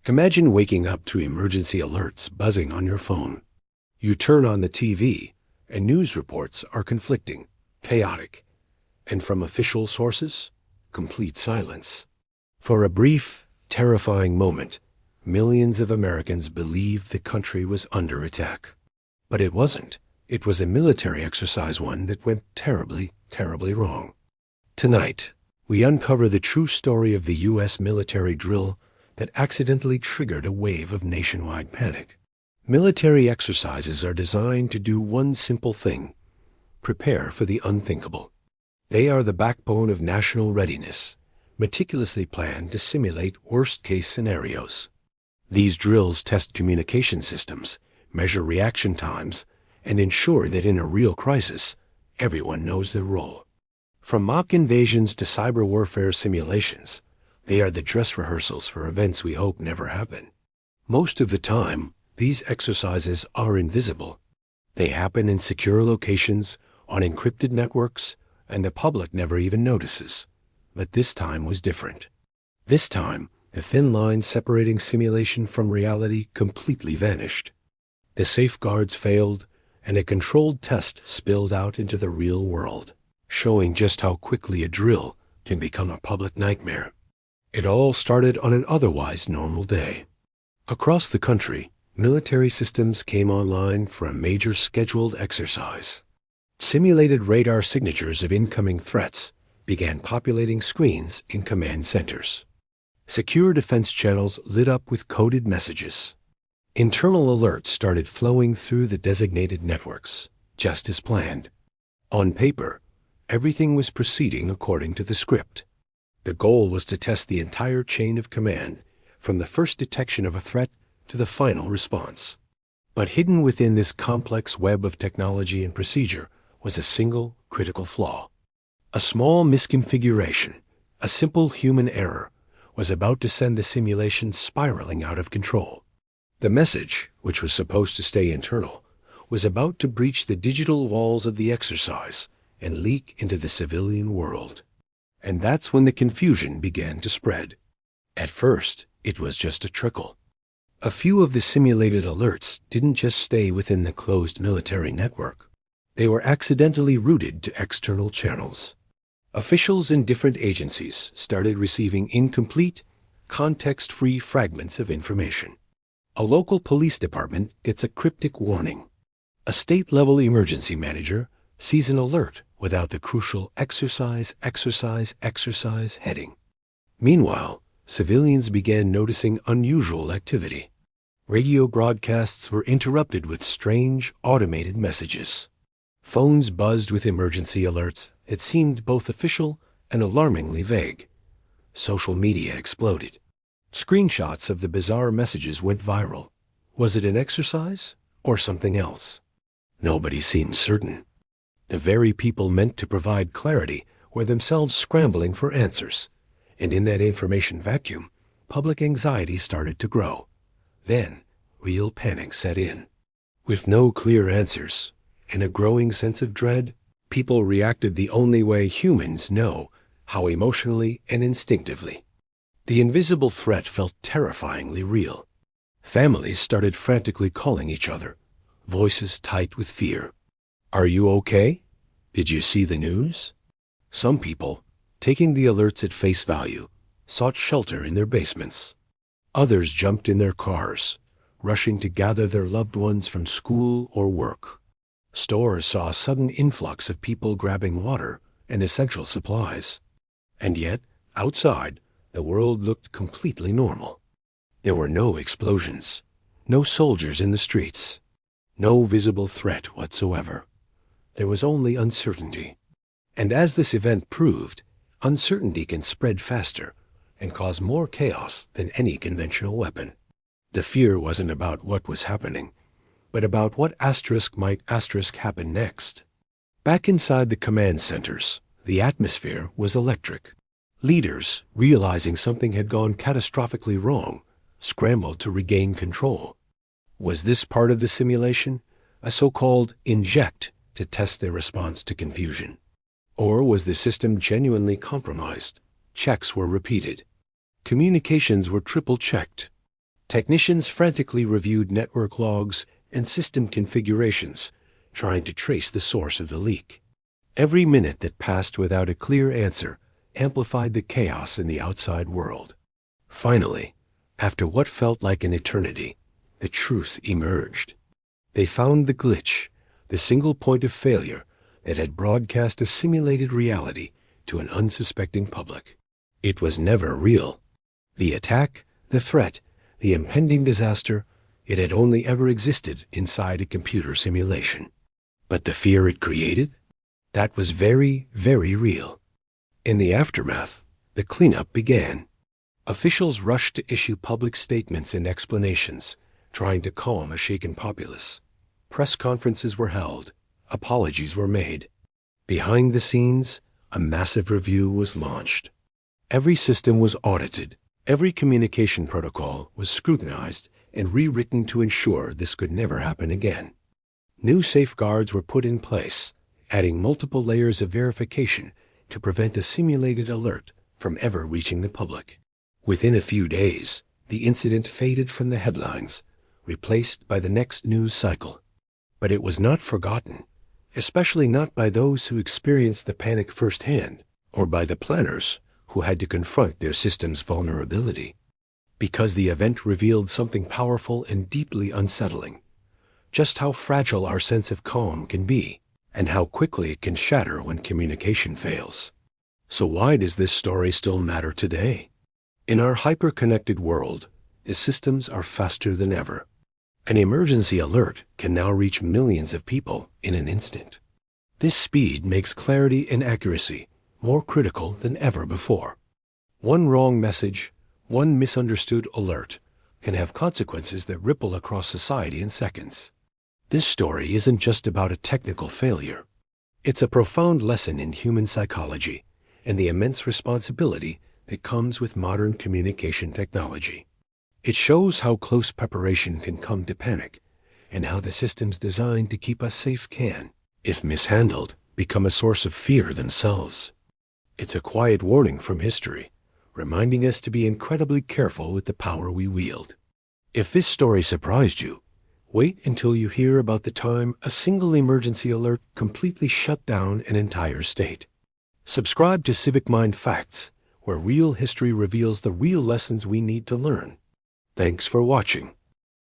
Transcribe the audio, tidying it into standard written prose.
Imagine waking up to emergency alerts buzzing on your phone. You turn on the TV, and news reports are conflicting, chaotic, and from official sources, complete silence. For a brief, terrifying moment, millions of Americans believed the country was under attack. But it wasn't. It was a military exercise, one that went terribly, terribly wrong. Tonight, we uncover the true story of the U.S. military drill that accidentally triggered a wave of nationwide panic. Military exercises are designed to do one simple thing: prepare for the unthinkable. They are the backbone of national readiness, meticulously planned to simulate worst-case scenarios. These drills test communication systems, measure reaction times, and ensure that in a real crisis, everyone knows their role. From mock invasions to cyber warfare simulations, they are the dress rehearsals for events we hope never happen. Most of the time, these exercises are invisible. They happen in secure locations, on encrypted networks, and the public never even notices. But this time was different. This time, the thin line separating simulation from reality completely vanished. The safeguards failed, and a controlled test spilled out into the real world, showing just how quickly a drill can become a public nightmare. It all started on an otherwise normal day. Across the country, military systems came online for a major scheduled exercise. Simulated radar signatures of incoming threats began populating screens in command centers. Secure defense channels lit up with coded messages. Internal alerts started flowing through the designated networks, just as planned. On paper, everything was proceeding according to the script. The goal was to test the entire chain of command, from the first detection of a threat to the final response. But hidden within this complex web of technology and procedure was a single critical flaw. A small misconfiguration, a simple human error, was about to send the simulation spiraling out of control. The message, which was supposed to stay internal, was about to breach the digital walls of the exercise and leak into the civilian world. And that's when the confusion began to spread. At first, it was just a trickle. A few of the simulated alerts didn't just stay within the closed military network. They were accidentally routed to external channels. Officials in different agencies started receiving incomplete, context-free fragments of information. A local police department gets a cryptic warning. A state-level emergency manager sees an alert without the crucial exercise heading. Meanwhile, civilians began noticing unusual activity. Radio broadcasts were interrupted with strange, automated messages. Phones buzzed with emergency alerts that seemed both official and alarmingly vague. Social media exploded. Screenshots of the bizarre messages went viral. Was it an exercise or something else? Nobody seemed certain. The very people meant to provide clarity were themselves scrambling for answers. And in that information vacuum, public anxiety started to grow. Then, real panic set in. With no clear answers and a growing sense of dread, people reacted the only way humans know how, emotionally and instinctively. The invisible threat felt terrifyingly real. Families started frantically calling each other, voices tight with fear. "Are you okay? Did you see the news?" Some people, taking the alerts at face value, sought shelter in their basements. Others jumped in their cars, rushing to gather their loved ones from school or work. Stores saw a sudden influx of people grabbing water and essential supplies. And yet, outside, the world looked completely normal. There were no explosions, no soldiers in the streets, no visible threat whatsoever. There was only uncertainty. And as this event proved, uncertainty can spread faster and cause more chaos than any conventional weapon. The fear wasn't about what was happening, but about what might happen next. Back inside the command centers, the atmosphere was electric. Leaders, realizing something had gone catastrophically wrong, scrambled to regain control. Was this part of the simulation, a so-called inject to test their response to confusion? Or was the system genuinely compromised? Checks were repeated. Communications were triple-checked. Technicians frantically reviewed network logs and system configurations, trying to trace the source of the leak. Every minute that passed without a clear answer amplified the chaos in the outside world. Finally, after what felt like an eternity, the truth emerged. They found the glitch, the single point of failure that had broadcast a simulated reality to an unsuspecting public. It was never real. The attack, the threat, the impending disaster, it had only ever existed inside a computer simulation. But the fear it created? That was very, very real. In the aftermath, the cleanup began. Officials rushed to issue public statements and explanations, trying to calm a shaken populace. Press conferences were held. Apologies were made. Behind the scenes, a massive review was launched. Every system was audited. Every communication protocol was scrutinized and rewritten to ensure this could never happen again. New safeguards were put in place, adding multiple layers of verification to prevent a simulated alert from ever reaching the public. Within a few days, the incident faded from the headlines, replaced by the next news cycle. But it was not forgotten, especially not by those who experienced the panic firsthand, or by the planners who had to confront their system's vulnerability. Because the event revealed something powerful and deeply unsettling. Just how fragile our sense of calm can be, and how quickly it can shatter when communication fails. So why does this story still matter today? In our hyper-connected world, the systems are faster than ever. An emergency alert can now reach millions of people in an instant. This speed makes clarity and accuracy more critical than ever before. One wrong message, one misunderstood alert, can have consequences that ripple across society in seconds. This story isn't just about a technical failure. It's a profound lesson in human psychology and the immense responsibility that comes with modern communication technology. It shows how close preparation can come to panic, and how the systems designed to keep us safe can, if mishandled, become a source of fear themselves. It's a quiet warning from history, reminding us to be incredibly careful with the power we wield. If this story surprised you, wait until you hear about the time a single emergency alert completely shut down an entire state. Subscribe to Civic Mind Facts, where real history reveals the real lessons we need to learn. Thanks for watching.